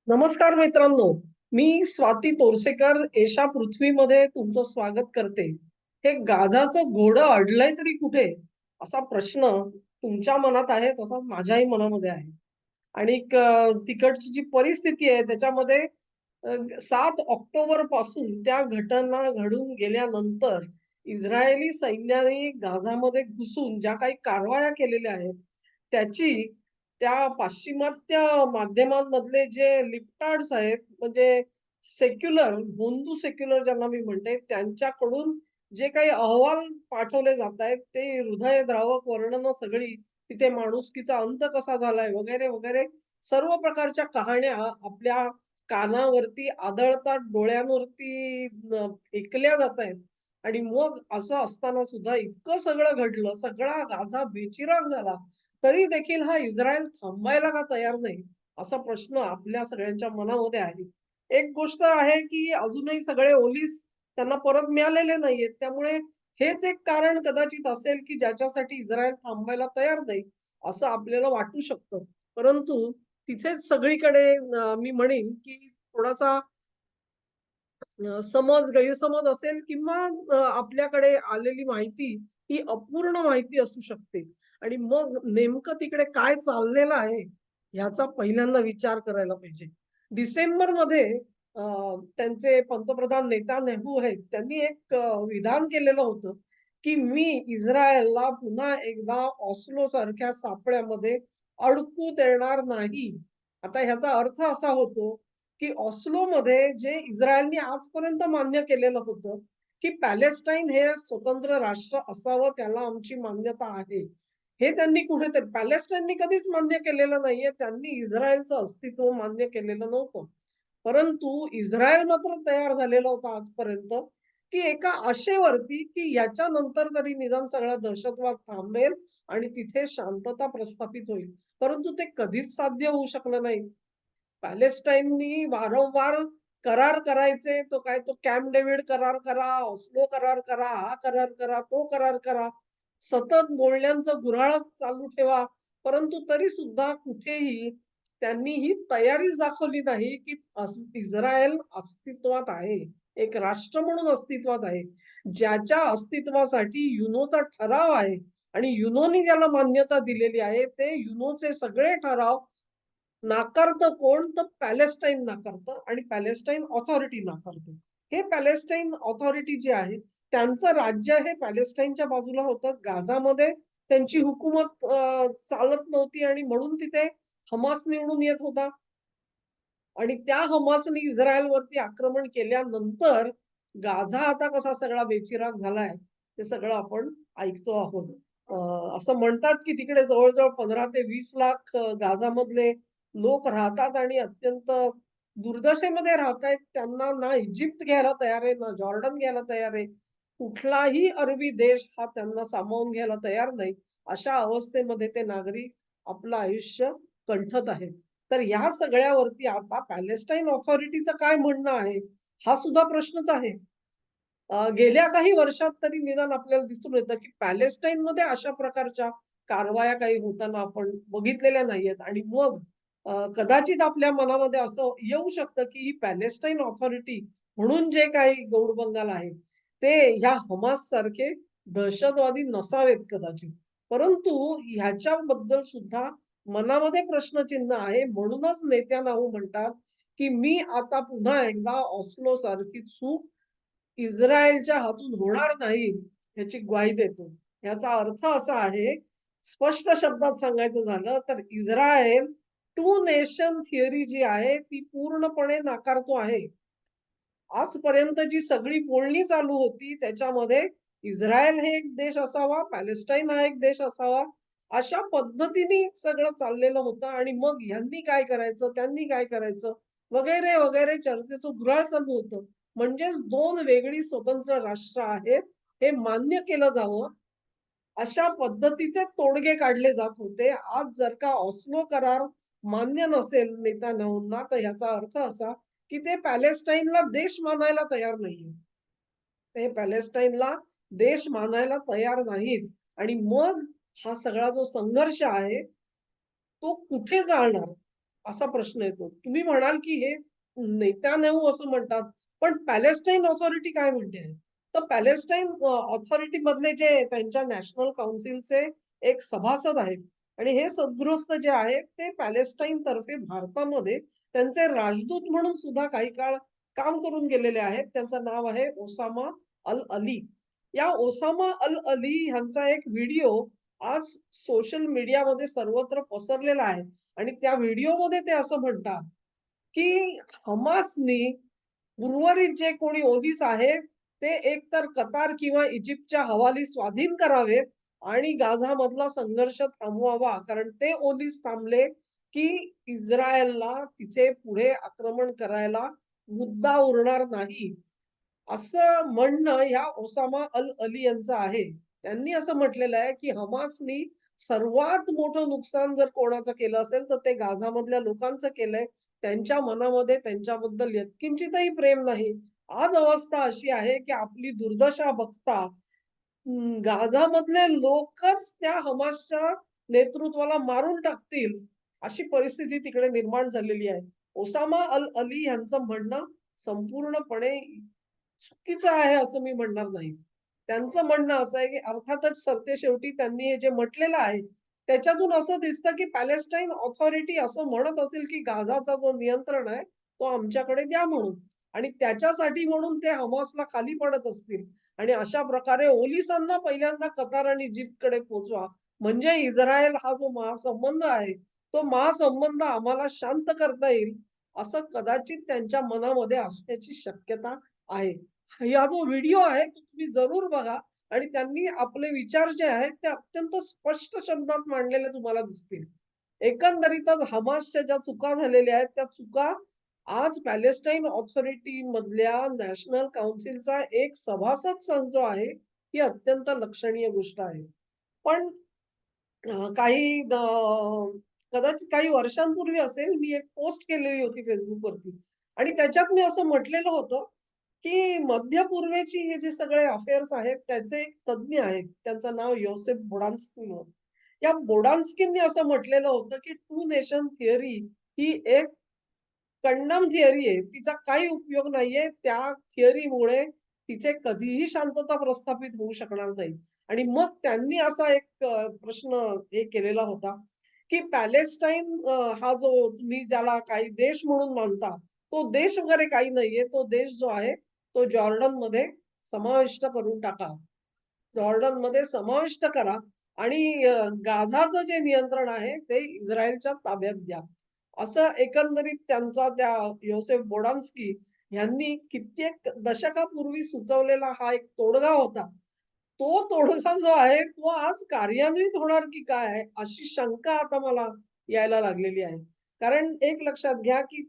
नमस्कार मित्रांनो. मी स्वाती तोरसेकर एशा पृथ्वीमध्ये तुमचं स्वागत करते. हे गाझाचं घोडं अडलंय तरी कुठे? असा प्रश्न तुमच्या मनात आहे, तसाच माझ्याही मनामध्ये आहे. आणि तिकडची जी परिस्थिती आहे त्याच्यामध्ये 7 ऑक्टोबर पासून त्या घटना घडून गेल्यानंतर इस्रायली सैन्याने गाझामध्ये घुसून ज्या काही कारवाया केलेल्या आहेत, त्याची त्या पाश्चिमात्य माध्यमांमधले जे लिप्टार्ड्स आहेत, म्हणजे सेक्युलर, हिंदू सेक्युलर ज्यांना मी म्हणते, त्यांच्याकडून जे काही अहवाल पाठवले जात आहेत, ते हृदयद्रावक वर्णनं सगळी, तिथे माणुसकीचा अंत कसा झालाय वगैरे, वगैरे सर्व प्रकारच्या कहाण्या आपल्या कानावरती आदळतात, डोळ्यांवरती ऐकल्या जातायत. आणि मग असं असताना सुद्धा इतकं सगळं घडलं, सगळा गाझा बेचिराख झाला. तरी देखील हा इस्रायल थांबायला का तयार नाही? असा प्रश्न आपल्या सगळ्यांच्या मनामध्ये आहे. एक गोष्ट आहे, की अजूनही सगळे ओलीस त्यांना परत मिळालेले नाहीयेत. त्यामुळे हेच एक कारण कदाचित असेल, की ज्याच्यासाठी इस्रायल थांबायला तयार नाही, असं आपल्याला वाटू शकतं. परंतु तिथेच सगळीकडे मी म्हणेन, की थोडासा गैरसमज असेल किंवा आपल्याकडे आलेली माहिती ही अपूर्ण माहिती असू शकते आणि मग नेमकं तिकडे काय चाललेलं आहे ह्याचा पहिल्यांदा विचार करायला पाहिजे. डिसेंबरमध्ये अ, त्यांचे पंतप्रधान नेतान्याहू आहेत, त्यांनी एक विधान केलेलं होतं, की मी इस्रायलला पुन्हा एकदा ऑस्लो सारख्या सापळ्यामध्ये अडकू देणार नाही. आता ह्याचा अर्थ असा होतो, की ऑस्लोमध्ये जे इस्रायलने आजपर्यंत मान्य केलेलं होतं, की पॅलेस्टाईन हे स्वतंत्र राष्ट्र असावं, त्याला आमची मान्यता आहे. हे त्यांनी कुठेतरी पॅलेस्टाईननी कधीच मान्य केलेलं नाहीये. त्यांनी इस्रायलचं अस्तित्व मान्य केलेलं नव्हतं. परंतु इस्रायल मात्र तयार झालेला होता आजपर्यंत, की एका आशेवरती, की याच्यानंतर तरी निदान सगळा दहशतवाद थांबेल आणि तिथे शांतता प्रस्थापित होईल. परंतु ते कधीच साध्य होऊ शकलं नाही. पॅलेस्टाईननी वारंवार करार करायचे. तो काय तो कॅम्प डेव्हिड करार करा, ऑस्लो करार करा, हा करार करा, तो करार करा. सतत बोलण्यांचं गुऱ्हाळ चालू ठेवा. परंतु तरी सुद्धा कुठेही त्यांनी ही तयारीच दाखवली नाही, की इस्रायल अस्तित्वात आहे. एक राष्ट्र म्हणून अस्तित्वात आहे. ज्याच्या अस्तित्वासाठी युनोचा ठराव आहे आणि युनोनी ज्याला मान्यता दिलेली आहे, ते युनोचे सगळे ठराव नाकारतं कोण? तर पॅलेस्टाईन नाकारतं आणि पॅलेस्टाईन ऑथॉरिटी नाकारते. हे पॅलेस्टाईन ऑथॉरिटी जी आहे, त्यांचं राज्य हे पॅलेस्टाईनच्या बाजूला होतं. गाझामध्ये त्यांची हुकूमत चालत नव्हती आणि म्हणून तिथे हमास निवडून येत होता. आणि त्या हमासने इस्रायलवरती आक्रमण केल्यानंतर गाझा आता कसा सगळा बेचिराख झालाय, ते सगळं आपण ऐकतो आहोत. असं म्हणतात, की तिकडे जवळ-जवळ 15 ते 20 लाख गाझामधले लोक राहतात आणि अत्यंत दुर्दशेमध्ये राहतायत. त्यांना ना इजिप्त घ्यायला तयार आहे, ना जॉर्डन घ्यायला तयार आहे. कुठलाही अरबी देश हा त्यांना सामावून घ्यायला तयार नाही. अशा अवस्थेमध्ये ते नागरिक आपलं आयुष्य कंठत आहेत. तर ह्या सगळ्यावरती आता पॅलेस्टाईन ऑथॉरिटीचं काय म्हणणं आहे? हा सुद्धा प्रश्नच आहे. गेल्या काही वर्षात तरी निदान आपल्याला दिसून येतं, की पॅलेस्टाईनमध्ये अशा प्रकारच्या कारवाया काही होताना आपण बघितलेल्या नाहीयेत आणि मग कदाचित आपल्या मनामध्ये असं येऊ शकतं, की ही पॅलेस्टाईन ऑथॉरिटी म्हणून जे काही गौडबंगाल आहे, ते ह्या हमाससारखे दहशतवादी नसावेत कदाचित. परंतु ह्याच्याबद्दल सुद्धा मनामध्ये प्रश्नचिन्ह आहे. म्हणूनच नेत्यानाहू म्हणतात, की मी आता पुन्हा एकदा ऑस्लो सारखी चूक इस्रायलच्या हातून होणार नाही, याची ग्वाही देतो. याचा अर्थ असा आहे, स्पष्ट शब्दात सांगायचं झालं तर इस्रायल टू नेशन थिअरी जी आहे, ती पूर्णपणे नाकारतो आहे. आजपर्यंत जी सगळी बोलणी चालू होती त्याच्यामध्ये इस्रायल हे एक देश असावा, पॅलेस्टाईन हा एक देश असावा, अशा पद्धतीने सगळं चाललेलं होतं आणि मग ह्यांनी काय करायचं, त्यांनी काय करायचं वगैरे, वगैरे चर्चेचं गुऱ्हाळ चालू होतं. म्हणजेच 2 वेगळी स्वतंत्र राष्ट्र आहेत, हे मान्य केलं जावं, अशा पद्धतीचे तोडगे काढले जात होते. आज जर का ऑस्लो करार मान्य नसेल नेतान्याहूंना, तर ह्याचा अर्थ असा, की ते पॅलेस्टाईनला देश मानायला तयार नाहीये. ते पॅलेस्टाईनला देश मानायला तयार नाहीत आणि मग हा सगळा जो संघर्ष आहे, तो कुठे जाणार? असा प्रश्न येतो. तुम्ही म्हणाल, की हे नेतान्याहू असं म्हणतात, पण पॅलेस्टाईन ऑथॉरिटी काय म्हणते? तर पॅलेस्टाईन ऑथॉरिटी मधले जे त्यांच्या नॅशनल काउन्सिलचे एक सभासद आहेत आणि हे सद्गृहस्थ जे आहेत ते पॅलेस्टाईन तर्फे भारतामध्ये त्यांचे राजदूत म्हणून सुद्धा काही काळ काम करून गेलेले आहेत. त्यांचं नाव आहे ओसामा अल अली. या ओसामा अल अली ह्यांचा एक व्हिडिओ आज सोशल मीडियामध्ये सर्वत्र पसरलेला आहे. आणि त्या व्हिडिओमध्ये ते असं म्हणतात, की हमासनी उर्वरित जे कोणी ओलीस आहेत, ते एकतर कतार किंवा इजिप्तच्या हवाली स्वाधीन करावेत आणि गाझामधला संघर्ष थांबवावा. कारण ते ओलीस थांबले, की इस्रायलला तिथे पुढे आक्रमण करायला मुद्दा उरणार नाही. असं म्हणणं ह्या ओसामा अल अली यांचं आहे. त्यांनी असं म्हटलेलं आहे, की हमासनी सर्वात मोठं नुकसान जर कोणाचं केलं असेल, तर ते गाझामधल्या लोकांचं केलंय. त्यांच्या मनामध्ये त्यांच्याबद्दल यत्किंचितही प्रेम नाही. आज अवस्था अशी आहे, की आपली दुर्दशा बघता गाझामधले लोकच त्या हमासच्या नेतृत्वाला मारून टाकतील, अशी परिस्थिती तिकडे निर्माण झालेली आहे. ओसामा अल अली यांचं म्हणणं संपूर्णपणे चुकीचं आहे असं मी म्हणणार नाही. त्यांचं म्हणणं असं आहे, की अर्थातच सरतेशेवटी त्यांनी हे जे म्हटलेलं आहे, त्याच्यातून असं दिसतं, की पॅलेस्टाईन ऑथॉरिटी असं म्हणत असेल, की गाझाचा जो नियंत्रण आहे, तो आमच्याकडे द्या म्हणून आणि त्याच्यासाठी म्हणून ते हमासला खाली पडत असतील आणि अशा प्रकारे ओलिसांना पहिल्यांदा कतार आणि इजिप्तकडे पोहोचवा. म्हणजे इस्रायल हा जो महासंबंध आहे, तो महासंबंध आम्हाला शांत करता येईल, असं कदाचित त्यांच्या मनामध्ये असण्याची शक्यता आहे. हा जो व्हिडिओ आहे तो तुम्ही जरूर बघा आणि त्यांनी आपले विचार जे आहेत ते अत्यंत स्पष्ट शब्दात मांडलेले तुम्हाला दिसतील. एकंदरीतच हमासच्या ज्या चुका झालेल्या आहेत त्या चुका आज पॅलेस्टाईन ऑथॉरिटी मधल्या नॅशनल काउन्सिलचा एक सभासद सांगतो आहे, ही अत्यंत लक्षणीय गोष्ट आहे. पण काही कदाचित काही वर्षांपूर्वी असेल, मी एक पोस्ट केलेली होती Facebookवरती आणि त्याच्यात मी असं म्हटलेलं होतं, की मध्य पूर्वेची हे जे सगळे अफेअर्स आहेत, त्याचे एक तज्ञ आहेत. त्यांचं नाव योसेफ बोडान्स्की म्हणून. या बोडान्स्कींनी असं म्हटलेलं होतं, की टू नेशन थिअरी ही एक कंडम थिअरी आहे. तिचा काही उपयोग नाहीये. त्या थिअरीमुळे तिथे कधीही शांतता प्रस्थापित होऊ शकणार नाही. आणि मग त्यांनी असा एक प्रश्न हे केलेला होता, की पॅलेस्टाईन हा जो तुम्ही ज्याला काही देश म्हणून मानता, तो देश वगैरे काही नाहीये. तो देश जो आहे, तो जॉर्डनमध्ये समाविष्ट करून टाका. जॉर्डनमध्ये समाविष्ट करा आणि गाझाचं जे नियंत्रण आहे, ते इस्रायलच्या ताब्यात द्या. असं एकंदरीत त्यांचा त्या योसेफ बोडान्स्की यांनी कित्येक दशकापूर्वी सुचवलेला हा एक तोडगा होता. तो तोडगा जो आहे, तो आज कार्यान्वित होणार की काय? अशी शंका आता मला यायला लागलेली आहे. कारण एक लक्षात घ्या, की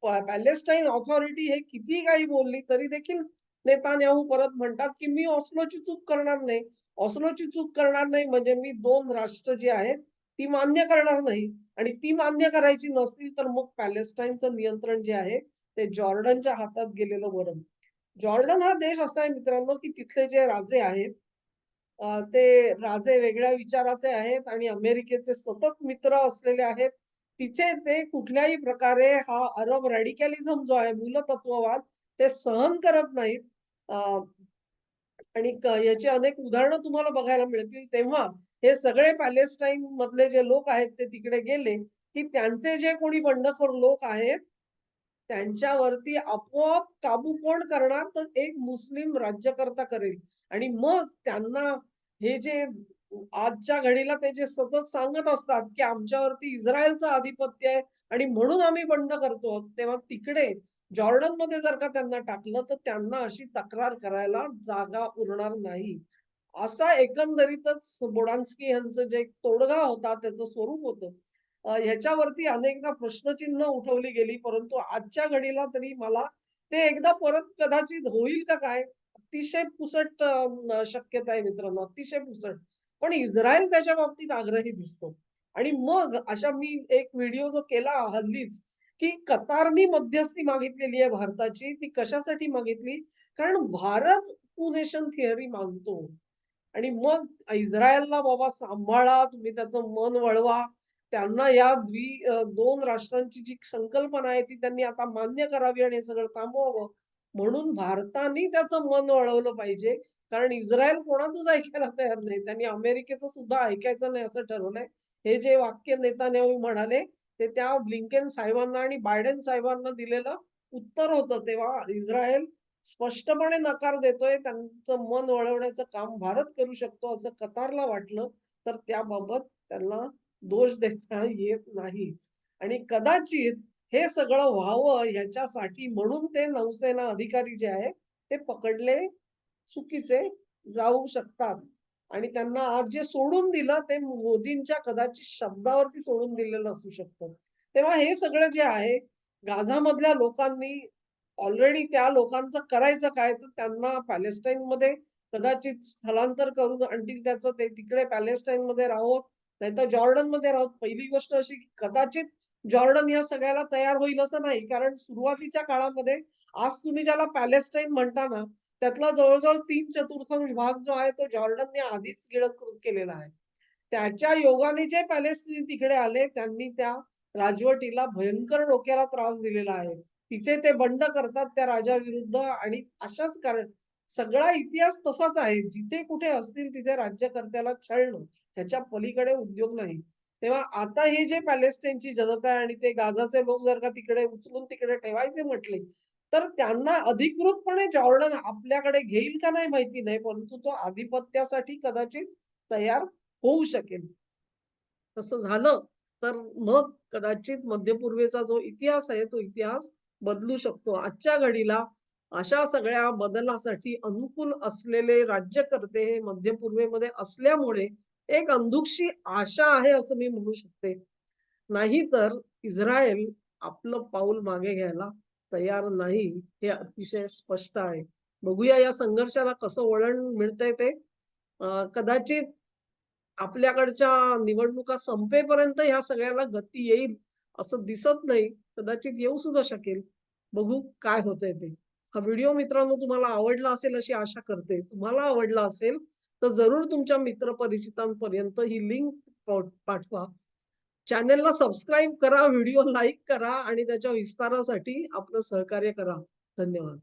पॅलेस्टाईन ऑथॉरिटी हे कितीही काही बोलली, तरी देखील नेतान्याहू परत म्हणतात, की "मी ऑस्लोची चूक करणार नाही. ऑस्लोची चूक करणार नाही म्हणजे मी 2 राष्ट्र जी आहेत, ती मान्य करणार नाही आणि ती मान्य करायची नसतील, तर मग पॅलेस्टाईनचं नियंत्रण जे आहे, ते जॉर्डनच्या हातात गेलेलं बरं." जॉर्डन हा देश असा आहे मित्रांनो, की तिथले जे राजे आहेत, ते राजे वेगळ्या विचाराचे आहेत आणि अमेरिकेचे सतत मित्र असलेले आहेत. तिथे ते कुठल्याही प्रकारे हा अरब रॅडिकॅलिझम जो आहे, मूलतत्ववाद ते सहन करत नाहीत. अ, आणि याची अनेक उदाहरणं तुम्हाला बघायला मिळतील. तेव्हा हे सगळे पॅलेस्टाईन मधले जे लोक आहेत ते तिकडे गेले, की त्यांचे जे कोणी बंडखोर लोक आहेत, त्यांच्यावरती आपोआप काबू कोण करणार? तर एक मुस्लिम राज्यकर्ता करेल आणि मग त्यांना हे जे आजच्या घडीला ते जे सतत सांगत असतात, की आमच्यावरती इस्रायलचं आधिपत्य आहे आणि म्हणून आम्ही बंड करतो. तेव्हा तिकडे जॉर्डनमध्ये जर का त्यांना टाकलं, तर त्यांना अशी तक्रार करायला जागा उरणार नाही. असा एकंदरीतच बोडान्स्की यांचं जे तोडगा होता, त्याचं स्वरूप होतं. ह्याच्यावरती अनेकदा प्रश्नचिन्ह उठवली गेली, परंतु आजच्या घडीला तरी मला ते एकदा परत कदाचित होईल का काय? अतिशय पुसट शक्यता आहे मित्रांनो, अतिशय पुसट. पण इस्रायल त्याच्या बाबतीत आग्रही दिसतो. आणि मग अशा मी एक व्हिडिओ जो केला हल्लीच, की कतारनी मध्यस्थी मागितलेली आहे भारताची. ती कशासाठी मागितली? कारण भारत टू नेशन थिअरी मानतो. आणि मग इस्रायलला बाबा सांभाळा, तुम्ही त्याचं मन वळवा त्यांना या दोन राष्ट्रांची जी संकल्पना आहे ती त्यांनी आता मान्य करावी आणि हे सगळं थांबवावं. म्हणून भारताने त्याचं मन वळवलं पाहिजे. कारण इस्रायल कोणाचंच ऐकायला तयार नाही. त्यांनी अमेरिकेचं सुद्धा ऐकायचं नाही असं ठरवलंय. हे जे वाक्य नेतान्याहू म्हणाले, ते त्या ब्लिंकेन साहेबांना आणि बायडेन साहेबांना दिलेलं उत्तर होतं. तेव्हा इस्रायल स्पष्टपणे नकार देतोय. त्यांचं मन वळवण्याचं काम भारत करू शकतो असं कतारला वाटलं, तर त्याबाबत त्यांना दोष देता येत नाही. आणि कदाचित हे सगळं व्हावं ह्याच्यासाठी म्हणून ते नौसेना अधिकारी जे आहेत, ते पकडले चुकीचे जाऊ शकतात. आणि त्यांना आज जे सोडून दिलं ते मोदींच्या कदाचित शब्दावरती सोडून दिलेलं असू शकतं. तेव्हा हे सगळं जे आहे, गाझामधल्या लोकांनी ऑलरेडी त्या लोकांचं करायचं काय? तर त्यांना पॅलेस्टाईनमध्ये कदाचित स्थलांतर करून आणखीन त्याचं ते तिकडे पॅलेस्टाईनमध्ये राहावं, नाहीतर जॉर्डनमध्ये राहावं. पहिली गोष्ट अशी की कदाचित जॉर्डन या सगळ्याला तयार होईल असं नाही. कारण सुरुवातीच्या काळामध्ये आज तुम्ही ज्याला पॅलेस्टाईन म्हणता ना, त्यातला जवळ-जवळ 3/4 भाग जो आहे तो जॉर्डनने आधीच गिळंकृत केलेला आहे. त्याच्या योगाने जे पॅलेस्टीन तिकडे आले, त्यांनी त्या राजवटीला भयंकर डोक्याला त्रास दिलेला आहे. तिथे ते बंड करतात त्या राजाविरुद्ध आणि अशाच कारण सगळा इतिहास तसाच आहे. जिथे कुठे असतील तिथे राज्यकर्त्याला छळणं, ह्याच्या पलीकडे उद्योग नाही. तेव्हा आता हे जे पॅलेस्टाईनची जनता आहे आणि ते गाझाचे लोक जर का तिकडे उचलून तिकडे ठेवायचे म्हटले, तर त्यांना अधिकृतपणे जॉर्डन आपल्याकडे घेईल का नाही माहिती नाही, परंतु तो आधिपत्यासाठी कदाचित तयार होऊ शकेल. तसं झालं, तर मग कदाचित मध्यपूर्वेचा जो इतिहास आहे, तो इतिहास बदलू शकतो. आजच्या घडीला अशा सगळ्या बदलासाठी अनुकूल असलेले राज्यकर्ते हे मध्यपूर्वेमध्ये असल्यामुळे एक अंधुकशी आशा आहे असं मी म्हणू शकते. नाहीतर इस्रायल आपलं पाऊल मागे घ्यायला तयार नाही, हे अतिशय स्पष्ट आहे. बघूया या संघर्षाला कसं वळण मिळतंय ते. कदाचित आपल्याकडच्या निवडणुका संपेपर्यंत ह्या सगळ्याला गती येईल असं दिसत नाही. कदाचित येऊ सुद्धा शकेल. बघू काय होतंय ते. हा व्हिडिओ मित्रांनो तुम्हाला आवडला असेल अशी आशा करते. तुम्हाला आवडला असेल तर जरूर तुमच्या मित्र-परिचितांपर्यंत ही लिंक पाठवा. चॅनेलला सबस्क्राईब करा, व्हिडिओ लाईक करा आणि त्याच्या विस्तारासाठी आपलं सहकार्य करा. धन्यवाद.